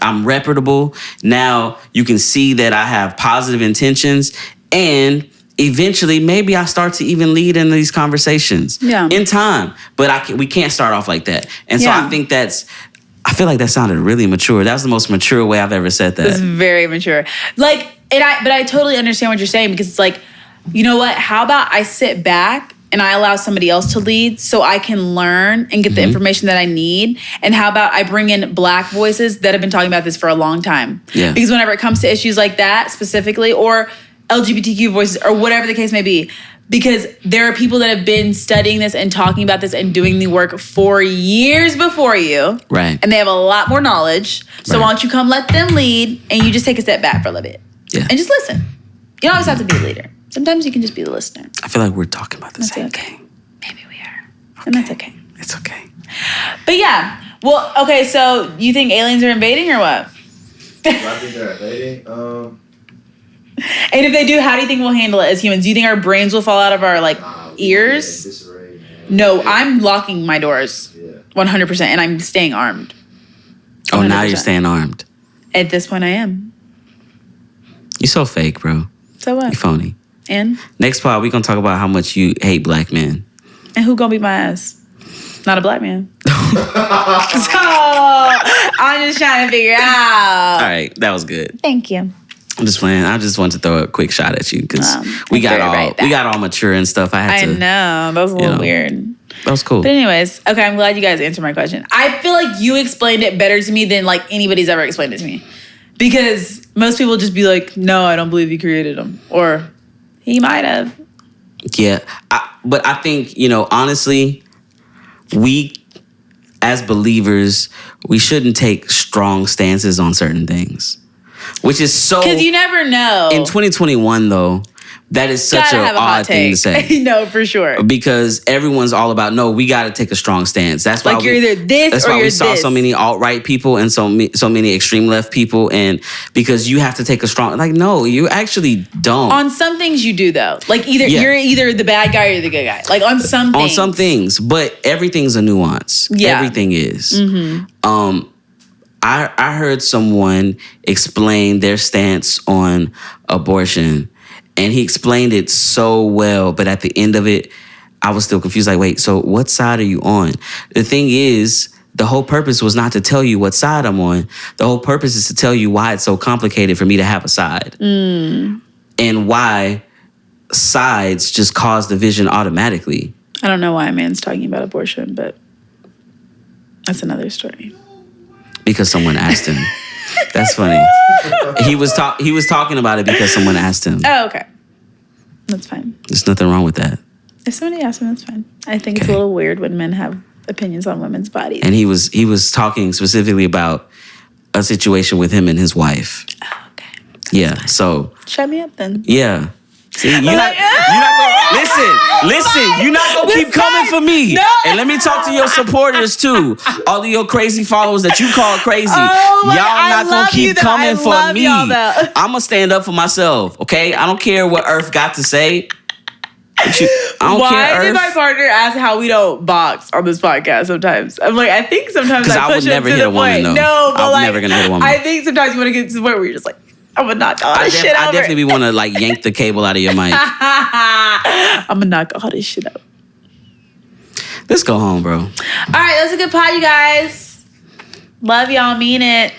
I'm reputable. Now you can see that I have positive intentions, and eventually maybe I start to even lead in these conversations in time. But we can't start off like that. And so I think I feel like that sounded really mature. That was the most mature way I've ever said that. It's very mature. But I totally understand what you're saying, because it's like, you know what? How about I sit back and I allow somebody else to lead so I can learn and get the information that I need? And how about I bring in Black voices that have been talking about this for a long time? Yeah. Because whenever it comes to issues like that specifically, or LGBTQ voices, or whatever the case may be, because there are people that have been studying this and talking about this and doing the work for years before you. Right. And they have a lot more knowledge. So why don't you come let them lead, and you just take a step back for a little bit. Yeah. And just listen. You don't always have to be a leader. Sometimes you can just be the listener. I feel like we're talking about the same thing. Maybe we are. Okay. And that's okay. It's okay. But yeah. Well, okay, so you think aliens are invading or what? Do I think they're invading? And if they do, how do you think we'll handle it as humans? Do you think our brains will fall out of our ears? Disarray, No, I'm locking my doors. Yeah. 100%, and I'm staying armed. 100%. Oh, now you're staying armed. At this point, I am. You so fake, bro. So what? You phony. And? Next part, we're going to talk about how much you hate Black men. And who going to beat my ass? Not a Black man. So, I'm just trying to figure out. All right, that was good. Thank you. I'm just playing. I just wanted to throw a quick shot at you, because we got all mature and stuff. I know. That was a little weird. That was cool. But anyways, okay, I'm glad you guys answered my question. I feel like you explained it better to me than anybody's ever explained it to me. Because most people just be like, no, I don't believe he created them. Or he might have. Yeah. But I think, honestly, we as believers, we shouldn't take strong stances on certain things. Which is so... Because you never know. In 2021, though, that is such an odd thing to say. No, for sure. Because everyone's all about, no, we got to take a strong stance. That's why you're either this that's or why you're we saw this. so many alt-right people and so many extreme left people. And because you have to take a strong... no, you actually don't. On some things you do, though. You're either the bad guy or the good guy. On some things. On some things. But everything's a nuance. Yeah. Everything is. Mm-hmm. I heard someone explain their stance on abortion, and he explained it so well, but at the end of it, I was still confused. Wait, so what side are you on? The thing is the whole purpose was not to tell you what side I'm on. The whole purpose is to tell you why it's so complicated for me to have a side. And why sides just cause division automatically. I don't know why a man's talking about abortion, but that's another story. Because someone asked him. That's funny. He was talking about it because someone asked him. Oh, okay. That's fine. There's nothing wrong with that. If somebody asks him, that's fine. I think it's a little weird when men have opinions on women's bodies. And he was talking specifically about a situation with him and his wife. Oh, okay. Yeah. So shut me up then. Yeah. See, you're not gonna listen. You're not gonna keep coming for me. No. And let me talk to your supporters too. All of your crazy followers that you call crazy. Y'all not gonna keep coming for me. I'm gonna stand up for myself. Okay. I don't care what Earf got to say. I don't care, Why did Earf. my partner ask how we don't box on this podcast sometimes? I'm like, I think sometimes I push would never hit hit a woman, though. No, but I'm never gonna hit a woman. I think sometimes you want to get to the point where you're just like, I'm gonna knock all this shit out. I definitely want to like yank the cable out of your mic. I'm gonna knock all this shit out. Let's go home, bro. All right, that's a good pod, you guys. Love y'all, mean it.